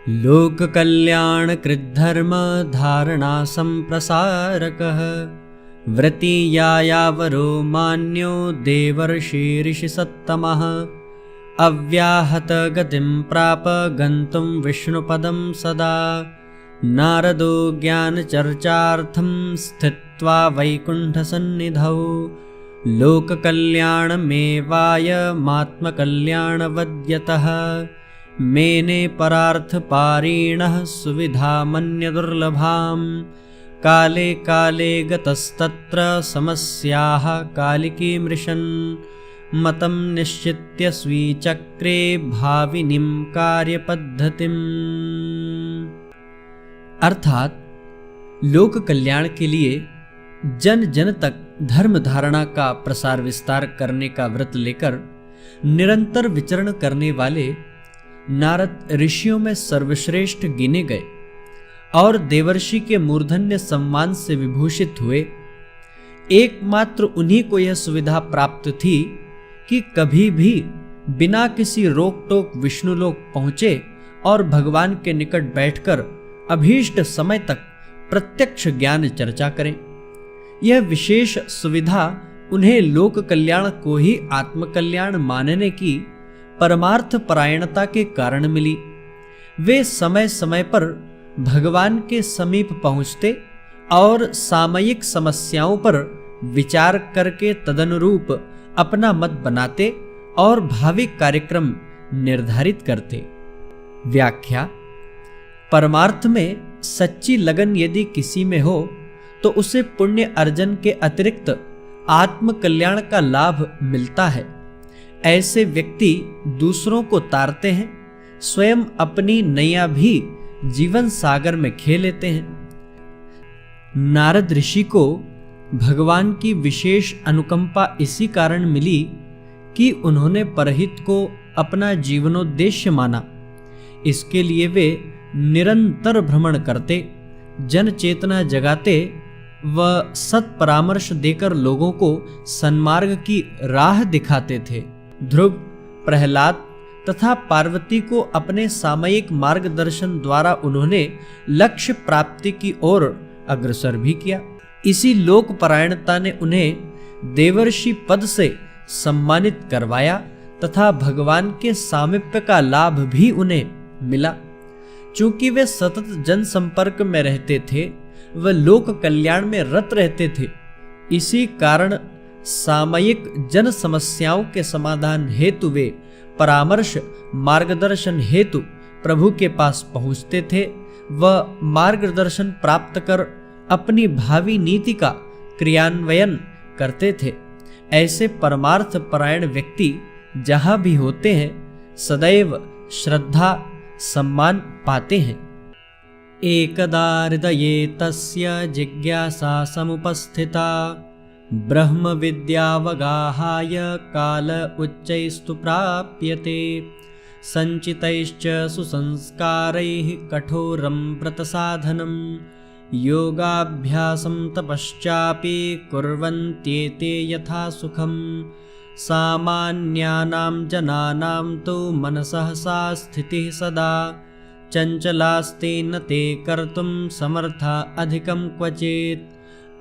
लोक कल्याण कृद्धर्म धारणा संप्रसारकः वृत्तियायावरो मान्यो देवर्षिऋषिसत्तमः अव्याहत गतिं प्राप गन्तुं विष्णुपदं सदा नारदो ज्ञानचर्चार्थं स्थित्वा वैकुण्ठसन्निधौ लोककल्याणमेवायमात्मकल्याणवद्यतः मेने परार्थपारिणः सुविधामन्यदुर्लभां काले काले गतस्तत्र समस्याः कालिकीमृशन् मतं निश्चित्य स्वीचक्रे भाविनीं कार्यपद्धतिम्। अर्थात लोक कल्याण के लिए जन जन तक धर्म धारणा का प्रसार विस्तार करने का व्रत लेकर निरंतर विचरण करने वाले नारद ऋषियों में सर्वश्रेष्ठ गिने गए और देवर्षि के मूर्धन्य सम्मान से विभूषित हुए। एकमात्र उन्हीं को यह सुविधा प्राप्त थी कि कभी भी बिना किसी रोक टोक विष्णुलोक पहुंचे और भगवान के निकट बैठकर अभीष्ट समय तक प्रत्यक्ष ज्ञान चर्चा करें। यह विशेष सुविधा उन्हें लोक कल्याण को ही आत्मकल्याण मानने की परमार्थ परायणता के कारण मिली। वे समय समय पर भगवान के समीप पहुंचते और सामयिक समस्याओं पर विचार करके तदनुरूप अपना मत बनाते और भावी कार्यक्रम निर्धारित करते। व्याख्या: परमार्थ में सच्ची लगन यदि किसी में हो तो उसे पुण्य अर्जन के अतिरिक्त आत्म कल्याण का लाभ मिलता है। ऐसे व्यक्ति दूसरों को तारते हैं, स्वयं अपनी नैया भी जीवन सागर में खेल लेते हैं। नारद ऋषि को भगवान की विशेष अनुकंपा इसी कारण मिली कि उन्होंने परहित को अपना जीवनोद्देश्य माना। इसके लिए वे निरंतर भ्रमण करते, जन चेतना जगाते व सत परामर्श देकर लोगों को सन्मार्ग की राह दिखाते थे। ध्रुव, प्रहलाद तथा पार्वती को अपने सामयिक मार्गदर्शन द्वारा उन्होंने लक्ष्य प्राप्ति की ओर अग्रसर भी किया। इसी लोक परायणता ने उन्हें देवर्षि पद से सम्मानित करवाया तथा भगवान के सामीप्य का लाभ भी उन्हें मिला। चूंकि वे सतत जन संपर्क में रहते थे व लोक कल्याण में रत रहते थे, इसी कारण सामयिक जन समस्याओं के समाधान हेतु वे परामर्श मार्गदर्शन हेतु प्रभु के पास पहुंचते थे व मार्गदर्शन प्राप्त कर अपनी भावी नीति का क्रियान्वयन करते थे। ऐसे परमार्थ परायण व्यक्ति जहां भी होते हैं सदैव श्रद्धा सम्मान पाते हैं। एकदा हृदये तस्य जिज्ञासा समुपस्थिता ब्रह्म विद्यावगाहाय काल उच्चैस्तु प्राप्यते संचितैश्च सुसंस्कारैः कठोरं व्रतसाधनं योगाभ्यासं तपश्चापि कुर्वन्त्येते यथा सुखं सामान्यानां जनानां तु मनसः सा स्थितिः सदा चञ्चलास्ते न ते कर्तुं समर्था अधिकं क्वचित्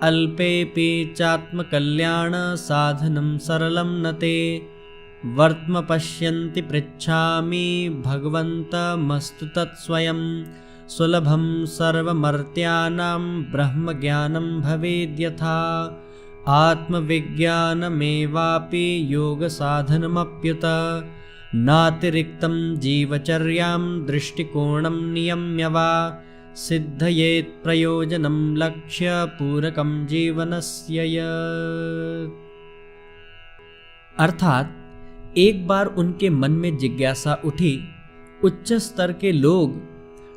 अल्पेऽपि चात्मकल्याण साधनं सरलं न ते वर्त्म पश्यन्ति पृच्छामि भगवन्तमस्तु तत्स्वयं सुलभं सर्वमर्त्यानां ब्रह्मज्ञानं भवेद्यथा आत्मविज्ञानमेवापि योगसाधनमप्युत नातिरिक्तं जीवचर्यां दृष्टिकोणं नियम्य वा सिद्धयेत् प्रयोजनं लक्ष्यपूरकं जीवनस्य यत्। अर्थात एक बार उनके मन में जिज्ञासा उठी, उच्च स्तर के लोग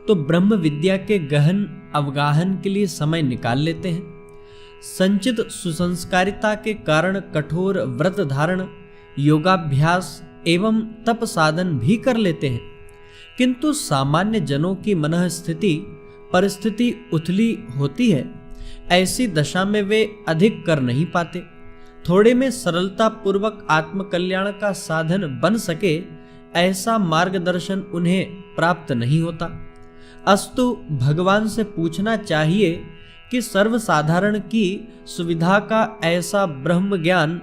तो ब्रह्म विद्या के गहन अवगाहन के लिए समय निकाल लेते हैं, संचित सुसंस्कारिता के कारण कठोर व्रत धारण, योगाभ्यास एवं तप साधन भी कर लेते हैं, किंतु सामान्य जनों की मनः स्थिति परिस्थिति उथली होती है। ऐसी दशा में वे अधिक कर नहीं पाते। थोड़े में सरलता पूर्वक आत्मकल्याण का साधन बन सके ऐसा मार्गदर्शन उन्हें प्राप्त नहीं होता। अस्तु भगवान से पूछना चाहिए कि सर्वसाधारण की सुविधा का ऐसा ब्रह्म ज्ञान,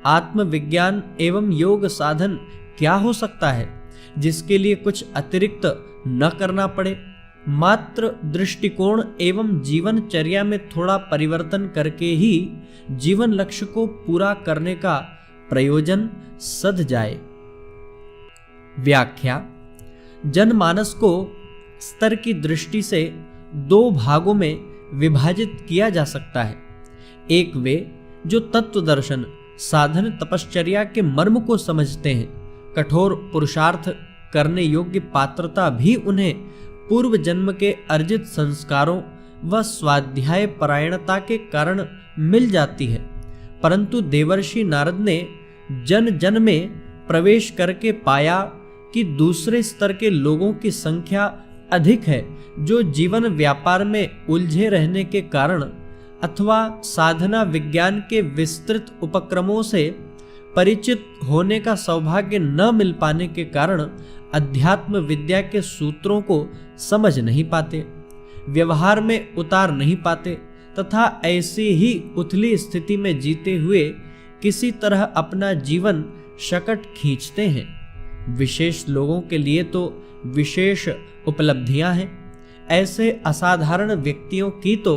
आत्मविज्ञान एवं योग साधन क्या हो सकता है जिसके लिए कुछ अतिरिक्त न करना पड़े। मात्र दृष्टिकोण एवं जीवनचर्या में थोड़ा परिवर्तन करके ही जीवन लक्ष्य को पूरा करने का प्रयोजन सध जाए। व्याख्या। जनमानस को स्तर की दृष्टि से दो भागों में विभाजित किया जा सकता है। एक वे जो तत्व दर्शन, साधन, तपश्चर्या के मर्म को समझते हैं, कठोर पुरुषार्थ करने योग्य पात्रता भी उन्हें पूर्व जन्म के अर्जित संस्कारों व स्वाध्याय परायणता के कारण मिल जाती है, परंतु देवर्षि नारद ने जन जन में प्रवेश करके पाया कि दूसरे स्तर के लोगों की संख्या अधिक है जो जीवन व्यापार में उलझे रहने के कारण अथवा साधना विज्ञान के विस्तृत उपक्रमों से परिचित होने का सौभाग्य न मिल पाने के कारण अध्यात्म विद्या के सूत्रों को समझ नहीं पाते, व्यवहार में उतार नहीं पाते तथा ऐसी ही उथली स्थिति में जीते हुए किसी तरह अपना जीवन शकट खींचते हैं। विशेष लोगों के लिए तो विशेष उपलब्धियां हैं। ऐसे असाधारण व्यक्तियों की तो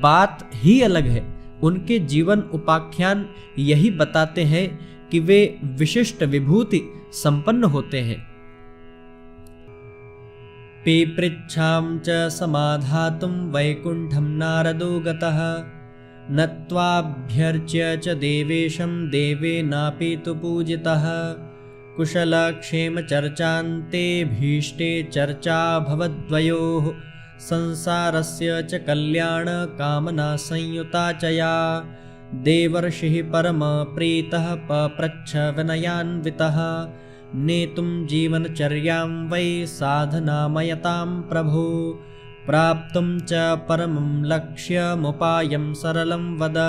बात ही अलग है। उनके जीवन उपाख्यान यही बताते हैं कि वे विशिष्ट विभूति संपन्न होते हैं। पिपृच्छां च समाधातुं वैकुंठं नारदो गतः नत्वाभ्यर्च्य च देवेशं देवेनापि तु पूजितः कुशलक्षेम चर्चान्ते भीष्टे चर्चा भवद्वयोः संसारस्य च कल्याण कामना संयुता च या देवर्षिः परम प्रीतः पप्रच्छ विनयान्वितः नेतुं जीवनचर्यां वै साधनामयतां प्रभो प्राप्तुं च परमं लक्ष्यमुपायं सरलं वद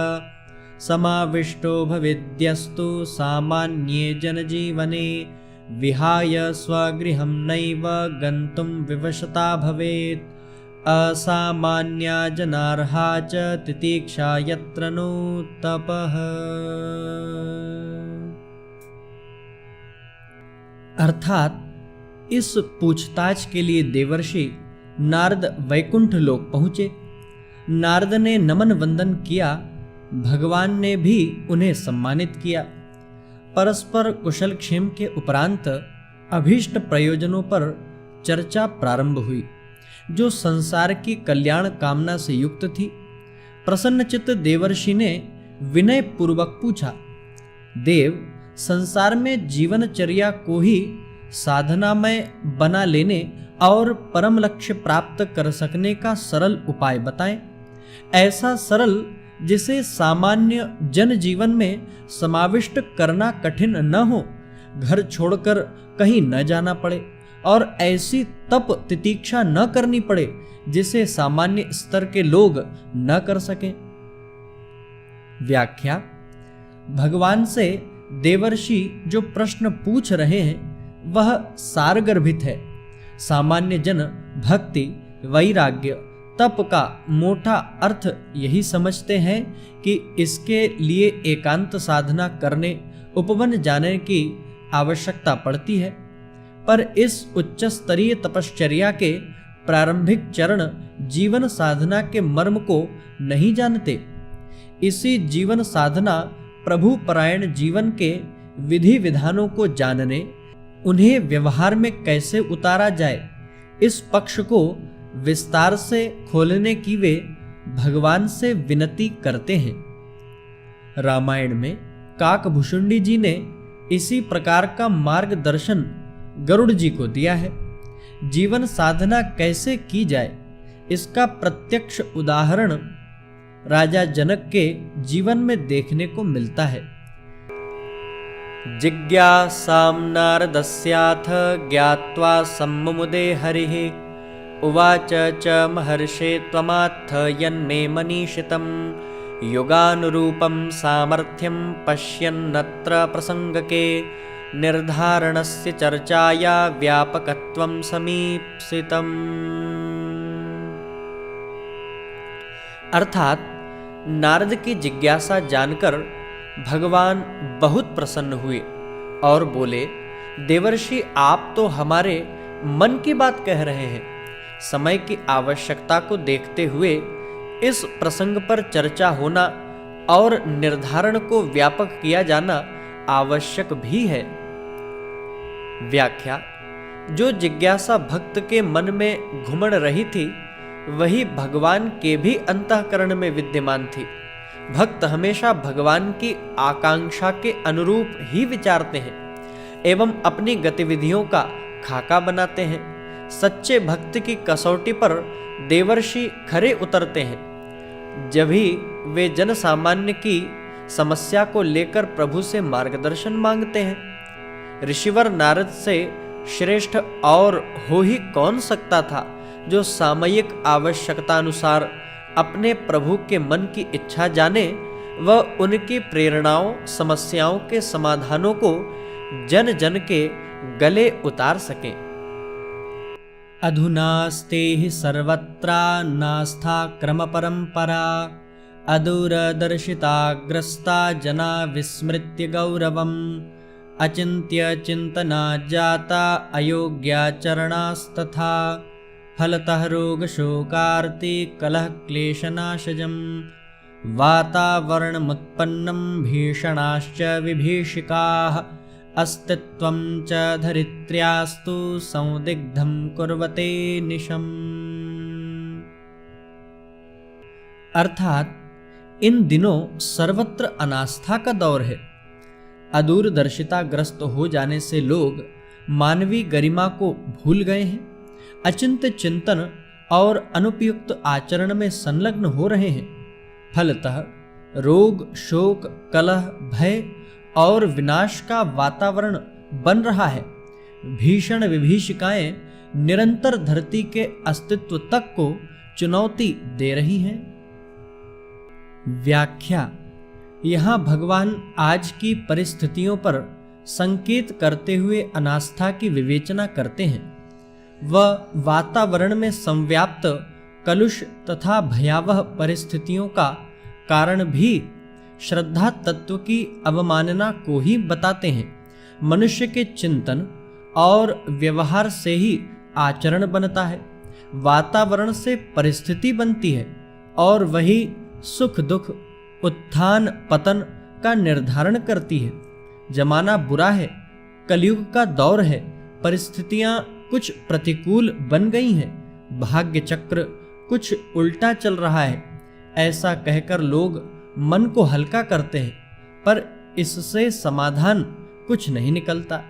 समाविष्टो भवेद्यस्तु सामान्ये जनजीवने विहाय स्वगृहं नैव गन्तुं विवशता भवेत् असामान्या जनार्हा च तितीक्षा यत्र नो तपः। अर्थात इस पूछताछ के लिए देवर्षि नारद वैकुंठ लोक पहुंचे। नारद ने नमन वंदन किया, भगवान ने भी उन्हें सम्मानित किया। परस्पर कुशल क्षेम के उपरांत अभीष्ट प्रयोजनों पर चर्चा प्रारंभ हुई जो संसार की कल्याण कामना से युक्त थी। प्रसन्नचित्त देवर्षि ने विनय पूर्वक पूछा, देव, संसार में जीवनचर्या को ही साधनामय बना लेने और परम लक्ष्य प्राप्त कर सकने का सरल उपाय बताएं। ऐसा सरल जिसे सामान्य जनजीवन में समाविष्ट करना कठिन न हो, घर छोड़कर कहीं न जाना पड़े और ऐसी तप तितीक्षा न करनी पड़े जिसे सामान्य स्तर के लोग न कर सकें। व्याख्या। भगवान से देवर्षि जो प्रश्न पूछ रहे हैं वह सारगर्भित है। सामान्य जन भक्ति, वैराग्य, तप का मोटा अर्थ यही समझते हैं कि इसके लिए एकांत साधना करने, उपवन जाने की आवश्यकता पड़ती है, पर इस उच्च स्तरीय तपश्चर्या के प्रारंभिक चरण जीवन साधना के मर्म को नहीं जानते। इसी जीवन साधना प्रभु परायण जीवन के विधि विधानों को जानने, उन्हें व्यवहार में कैसे उतारा जाए, इस पक्ष को विस्तार से खोलने की वे भगवान से विनती करते हैं। रामायण में काकभूषुंडी जी ने इसी प्रकार का मार्गदर्शन गरुड़ जी को दिया है। जीवन साधना कैसे की जाए, इसका प्रत्यक्ष उदाहरण राजा जनक के जीवन में देखने को मिलता है। जिज्ञासां नारदस्याथ ज्ञात्वा सम्मुमुदे हरिः उवाच च महर्षे त्वमात्थ यन्मे मनीषितं युगानुरूपं सामर्थ्यं पश्यन्नत्र प्रसङ्गके निर्धारणस्य चर्चाया व्यापकत्वं समीप्सितम्। अर्थात नारद की जिज्ञासा जानकर भगवान बहुत प्रसन्न हुए और बोले, देवर्षि आप तो हमारे मन की बात कह रहे हैं। समय की आवश्यकता को देखते हुए इस प्रसंग पर चर्चा होना और निर्धारण को व्यापक किया जाना आवश्यक भी है। व्याख्या: जो जिज्ञासा भक्त के मन में घुमड़ रही थी वही भगवान के भी अंतःकरण में विद्यमान थी। भक्त हमेशा भगवान की आकांक्षा के अनुरूप ही विचारते हैं एवं अपनी गतिविधियों का खाका बनाते हैं। सच्चे भक्त की कसौटी पर देवर्षि खरे उतरते हैं। जब ही वे जन सामान्य की समस्या को लेकर प्रभु से मार्गदर्शन मांगते हैं। ऋषिवर नारद से श्रेष्ठ और हो ही कौन सकता था, जो सामयिक आवश्यकता अनुसार अपने प्रभु के मन की इच्छा जाने व उनकी प्रेरणाओं समस्याओं के समाधानों को जन जन के गले उतार सके। अधुनास्ते हि सर्वत्र नास्था क्रम परंपरा अदूरदर्शिताग्रस्ता जना विस्मृत्य गौरवम् अचिन्त्य चिंतना जाता अयोग्याचरणास्तथा फलतः रोगशोकार्ति कलह क्लेशनाशजम् वातावरणमुत्पन्नं भीषणाश्च विभीषिकाः अस्तित्वं च धरित्र्यास्तु संदिग्धं कुर्वते निशम्। अर्थात इन दिनों सर्वत्र अनास्था का दौर है। अदूरदर्शिता ग्रस्त हो जाने से लोग मानवीय गरिमा को भूल गए हैं, अचिंत्य चिंतन और अनुपयुक्त आचरण में संलग्न हो रहे हैं। फलतः रोग, शोक, कलह, भय और विनाश का वातावरण बन रहा है। भीषण विभीषिकाएं निरंतर धरती के अस्तित्व तक को चुनौती दे रही हैं। व्याख्या: यहाँ भगवान आज की परिस्थितियों पर संकेत करते हुए अनास्था की विवेचना करते हैं। वह वातावरण में संव्याप्त कलुष तथा भयावह परिस्थितियों का कारण भी श्रद्धा तत्व की अवमानना को ही बताते हैं। मनुष्य के चिंतन और व्यवहार से ही आचरण बनता है। वातावरण से परिस्थिति बनती है और वही सुख दुख, उत्थान पतन का निर्धारण करती है। जमाना बुरा है, कलयुग का दौर है, परिस्थितियां कुछ प्रतिकूल बन गई हैं, भाग्य चक्र कुछ उल्टा चल रहा है। ऐसा कहकर लोग मन को हल्का करते हैं, पर इससे समाधान कुछ नहीं निकलता।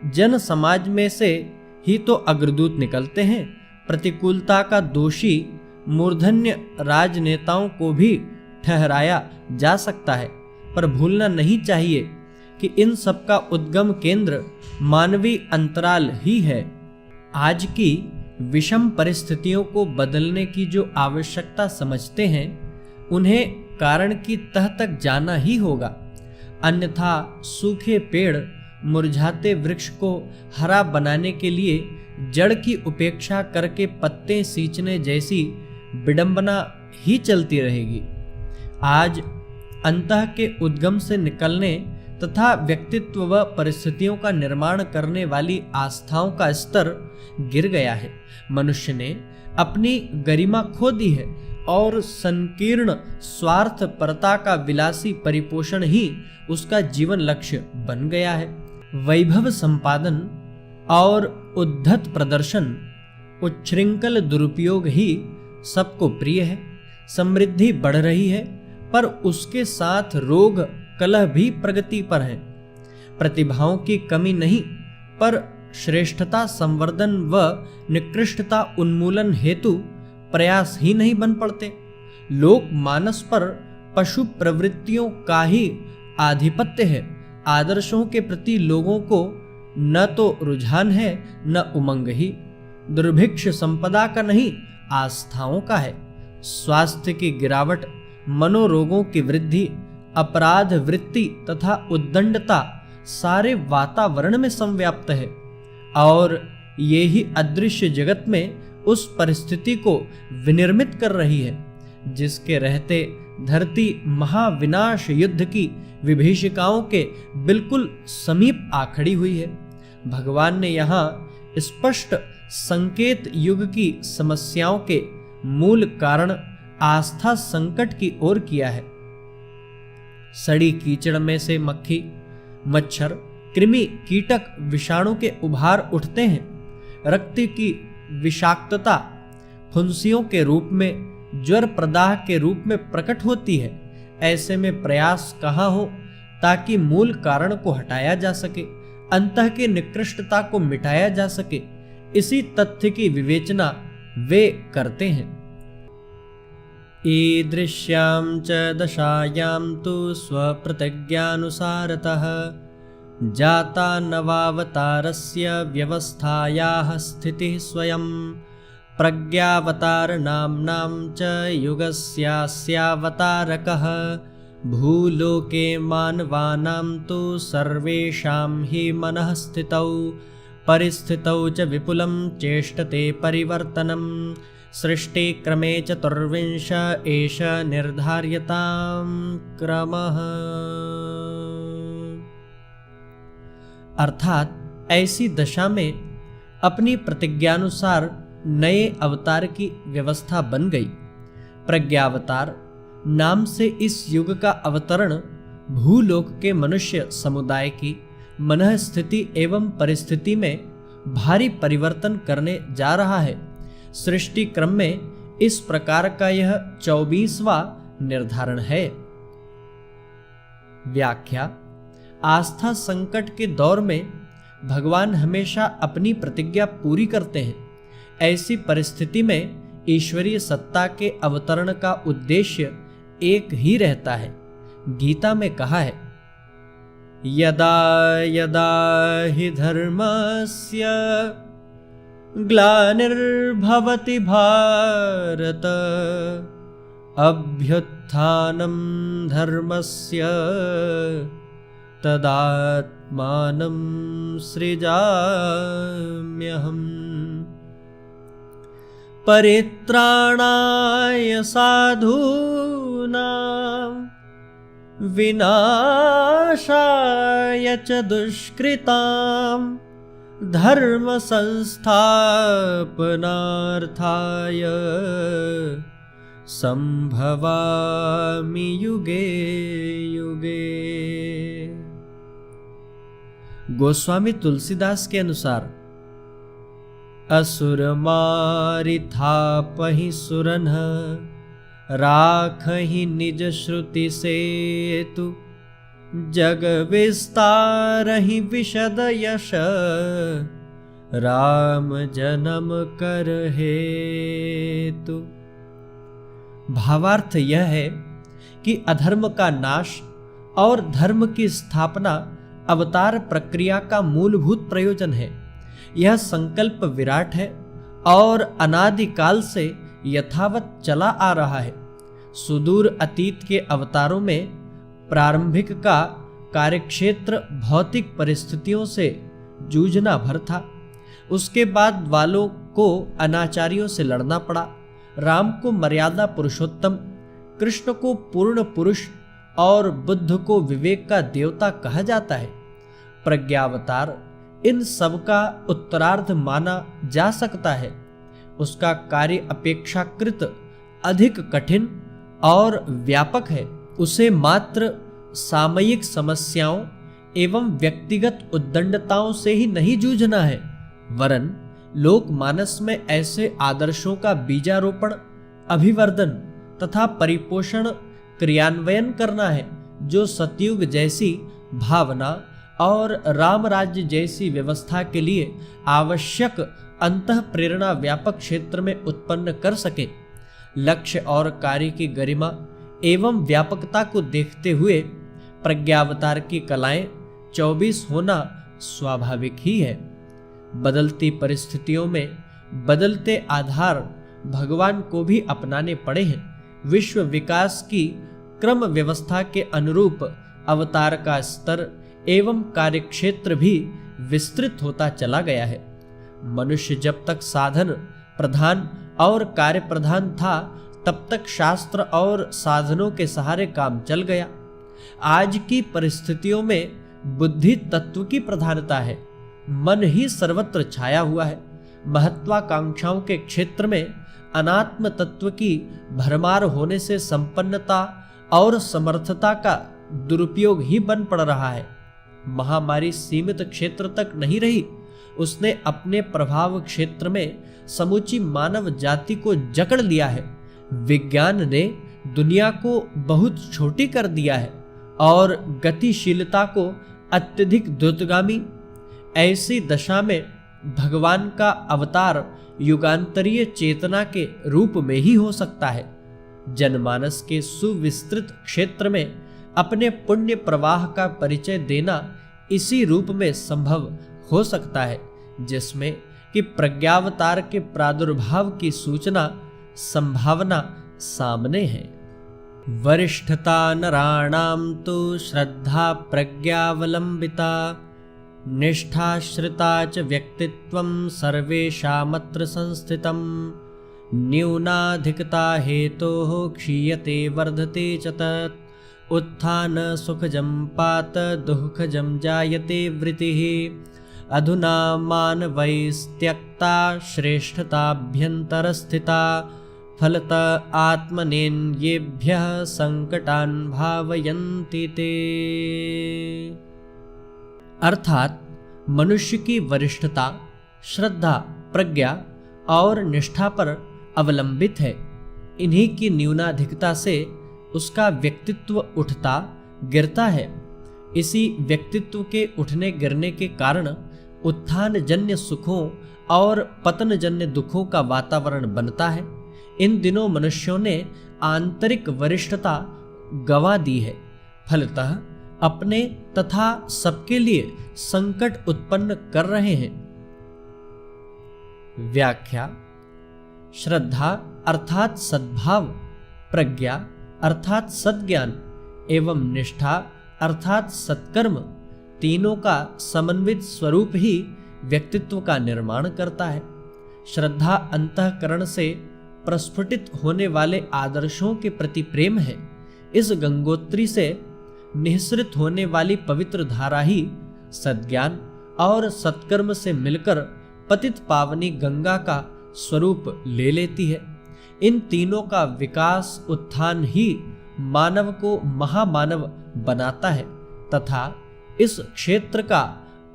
जन समाज में से ही तो अग्रदूत निकलते हैं। प्रतिकूलता का दोषी मूर्धन्य राजनेताओं को भी ठहराया जा सकता है, पर भूलना नहीं चाहिए कि इन सब का उद्गम केंद्र मानवीय अंतराल ही है। आज की विषम परिस्थितियों को बदलने की जो आवश्यकता समझते हैं, उन्हें कारण की तह तक जाना ही होगा। अन्यथा सूखे पेड़ मुरझाते वृक्ष को हरा बनाने के लिए जड़ की उपेक्षा करके पत्ते सींचने जैसी विडंबना ही चलती रहेगी। आज अंतः के उद्गम से निकलने तथा व्यक्तित्व व परिस्थितियों का निर्माण करने वाली आस्थाओं का स्तर गिर गया है। मनुष्य ने अपनी गरिमा खो दी है और संकीर्ण स्वार्थ परता का विलासी परिपोषण ही उसका जीवन लक्ष्य बन गया है। वैभव संपादन और उद्धत प्रदर्शन, उच्छृंखल दुरुपयोग ही सबको प्रिय है। समृद्धि बढ़ रही है, पर उसके साथ रोग कलह भी प्रगति पर है। प्रतिभाओं की कमी नहीं, पर श्रेष्ठता संवर्धन व निकृष्टता उन्मूलन हेतु प्रयास ही नहीं बन पड़ते। लोक मानस पर पशु प्रवृत्तियों का ही आधिपत्य है। आदर्शों के प्रति लोगों को न तो रुझान है न उमंग ही। दुर्भिक्ष संपदा का नहीं, आस्थाओं का है। स्वास्थ्य की गिरावट, मनोरोगों की वृद्धि, अपराध वृत्ति तथा उद्दंडता सारे वातावरण में संव्याप्त है और ये ही अदृश्य जगत में उस परिस्थिति को विनिर्मित कर रही है जिसके रहते धरती महाविनाश युद्ध की विभीषिकाओं के बिल्कुल समीप आ खड़ी हुई है। भगवान ने यहाँ स्पष्ट संकेत युग की समस्याओं के मूल कारण आस्था संकट की ओर किया है। सड़ी कीचड़ में से मक्खी, मच्छर, कृमि, कीटक, विषाणु के उभार उठते हैं। रक्त की विषाक्तता फुंसियों के रूप में, ज्वर प्रदाह के रूप में प्रकट होती है। ऐसे में प्रयास कहाँ हो ताकि मूल कारण को हटाया जा सके, अंतः की निकृष्टता को मिटाया जा सके। इसी तथ्य की विवेचना वे करते हैं। ईदृश्यां च दशायां तु स्वप्रतिज्ञानुसारतः जाता नवावतारस्य व्यवस्थायाः स्थितिः स्वयं प्रज्ञावतार नाम्नां च युगस्यास्यावतारकः भूलोके मानवानां तु सर्वेषां हि मनः स्थितौ परिस्थितौ च विपुलं चेष्टते परिवर्तनं सृष्टिक्रमे चतुर्विंश एष निर्धार्यतां क्रमः। अर्थात ऐसी दशा में अपनी प्रतिज्ञानुसार नए अवतार की व्यवस्था बन गई। प्रज्ञावतार नाम से इस युग का अवतरण भूलोक के मनुष्य समुदाय की मनः स्थिति एवं परिस्थिति में भारी परिवर्तन करने जा रहा है। सृष्टि क्रम में इस प्रकार का यह 24वां निर्धारण है। व्याख्या। आस्था संकट के दौर में भगवान हमेशा अपनी प्रतिज्ञा पूरी करते हैं। ऐसी परिस्थिति में ईश्वरीय सत्ता के अवतरण का उद्देश्य एक ही रहता है। गीता में कहा है, यदा यदा हि धर्मस्य ग्लानिर्भवति भारत अभ्युत्थानं धर्मस्य तदात्मानं सृजाम्यहम् परित्राणाय साधूनां विनाशाय च दुष्कृतां धर्म संस्थापनार्थाय संभवामि युगे युगे। गोस्वामी तुलसीदास के अनुसार असुर मारि थापहि सुरन्ह राखहि निज श्रुति सेतु जग विस्तारहि विशद यश राम जन्म कर हेतु। भावार्थ यह है कि अधर्म का नाश और धर्म की स्थापना अवतार प्रक्रिया का मूलभूत प्रयोजन है। यह संकल्प विराट है और अनादिकाल से यथावत चला आ रहा है। सुदूर अतीत के अवतारों में प्रारंभिक का कार्यक्षेत्र भौतिक परिस्थितियों से जूझना भर था। उसके बाद वालों को अनाचारियों से लड़ना पड़ा। राम को मर्यादा पुरुषोत्तम, कृष्ण को पूर्ण पुरुष और बुद्ध को विवेक का देवता कहा जाता है। प्रज्ञावतार इन सब का उत्तरार्ध माना जा सकता है। उसका कार्य अपेक्षाकृत अधिक कठिन और व्यापक है। उसे मात्र सामयिक समस्याओं एवं व्यक्तिगत उद्दंडताओं से ही नहीं जूझना है, वरन लोकमानस में ऐसे आदर्शों का बीजारोपण, अभिवर्धन तथा परिपोषण क्रियान्वयन करना है जो सतयुग जैसी भावना और राम राज्य जैसी व्यवस्था के लिए आवश्यक अंतः प्रेरणा व्यापक क्षेत्र में उत्पन्न कर सके। लक्ष्य और कार्य की गरिमा एवं व्यापकता को देखते हुए प्रज्ञावतार की कलाएं 24 होना स्वाभाविक ही है। बदलती परिस्थितियों में बदलते आधार भगवान को भी अपनाने पड़े हैं। विश्व विकास की क्रम व्यवस्था के अनुरूप अवतार का स्तर एवं कार्यक्षेत्र भी विस्तृत होता चला गया है। मनुष्य जब तक साधन प्रधान और कार्य प्रधान था, तब तक शास्त्र और साधनों के सहारे काम चल गया। आज की परिस्थितियों में बुद्धि तत्व की प्रधानता है, मन ही सर्वत्र छाया हुआ है। महत्वाकांक्षाओं के क्षेत्र में अनात्म तत्व की भरमार होने से संपन्नता और समर्थता का दुरुपयोग ही बन पड़ रहा है। महामारी सीमित क्षेत्र तक नहीं रही, उसने अपने प्रभाव क्षेत्र में समूची मानव जाति को जकड़ लिया है। विज्ञान ने दुनिया को बहुत छोटी कर दिया है और गतिशीलता को अत्यधिक द्रुतगामी। ऐसी दशा में भगवान का अवतार युगांतरीय चेतना के रूप में ही हो सकता है। जनमानस के सुविस्तृत क्षेत्र में अपने पुण्य प्रवाह का परिचय देना इसी रूप में संभव हो सकता है, जिसमें कि प्रज्ञावतार के प्रादुर्भाव की सूचना संभावना सामने है। वरिष्ठता नराणां तु श्रद्धा प्रज्ञावलंबिता, निष्ठाश्रिता च व्यक्तित्वं सर्वेषामत्र संस्थितं। न्यूनाधिकता हेतोः क्षीयते वर्धते च तत्, उत्थान सुखजं पात दुःखजं जायते वृत्तिः। अधुना मानवैस्त्यक्ता श्रेष्ठताभ्यन्तरस्थिता, फलत आत्मनेन्येभ्यः संकटान् भावयन्ति ते। अर्थात मनुष्य की वरिष्ठता श्रद्धा, प्रज्ञा और निष्ठा पर अवलंबित है। इन्हीं की न्यूनाधिकता से उसका व्यक्तित्व उठता गिरता है। इसी व्यक्तित्व के उठने गिरने के कारण उत्थान जन्य सुखों और पतन जन्य दुखों का वातावरण बनता है। इन दिनों मनुष्यों ने आंतरिक वरिष्ठता गंवा दी है, फलतः अपने तथा सबके लिए संकट उत्पन्न कर रहे हैं। व्याख्या। श्रद्धा अर्थात सद्भाव, प्रज्ञा अर्थात सद्ज्ञान एवं निष्ठा अर्थात सत्कर्म, तीनों का समन्वित स्वरूप ही व्यक्तित्व का निर्माण करता है। श्रद्धा अंतःकरण से प्रस्फुटित होने वाले आदर्शों के प्रति प्रेम है। इस गंगोत्री से निःसृत होने वाली पवित्र धारा ही सद्ज्ञान और सत्कर्म से मिलकर पतित पावनी गंगा का स्वरूप ले लेती है। इन तीनों का विकास उत्थान ही मानव को महामानव बनाता है तथा इस क्षेत्र का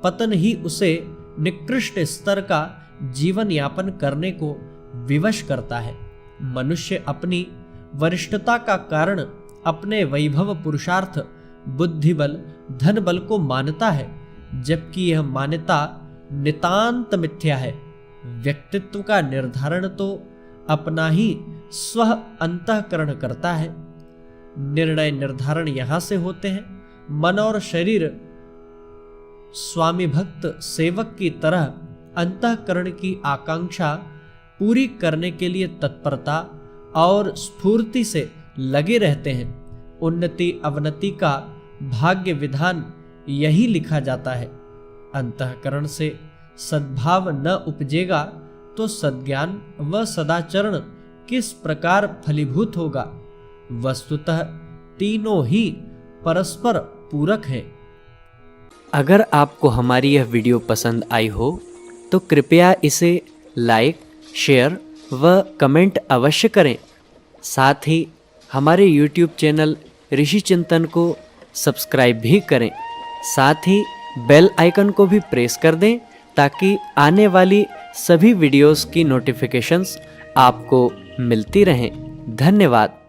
पतन ही उसे निकृष्ट स्तर का जीवन यापन करने को विवश करता है। मनुष्य अपनी वरिष्ठता का कारण अपने वैभव, पुरुषार्थ, बुद्धिबल, धन बल को मानता है, जबकि यह मान्यता नितांत मिथ्या है। व्यक्तित्व का निर्धारण तो अपना ही स्व अंतःकरण करता है। निर्णय निर्धारण यहां से होते हैं। मन और शरीर स्वामी भक्त सेवक की तरह अंतःकरण की आकांक्षा पूरी करने के लिए तत्परता और स्फूर्ति से लगे रहते हैं। उन्नति अवनति का भाग्य विधान यही लिखा जाता है। अंतःकरण से सद्भाव न उपजेगा तो सद्ज्ञान व सदाचरण किस प्रकार फलीभूत होगा। वस्तुतः तीनों ही परस्पर पूरक हैं। अगर आपको हमारी यह वीडियो पसंद आई हो तो कृपया इसे लाइक, शेयर व कमेंट अवश्य करें। साथ ही हमारे YouTube चैनल ऋषि चिंतन को सब्सक्राइब भी करें। साथ ही बेल आइकन को भी प्रेस कर दें ताकि आने वाली सभी वीडियोस की नोटिफिकेशंस आपको मिलती रहें। धन्यवाद।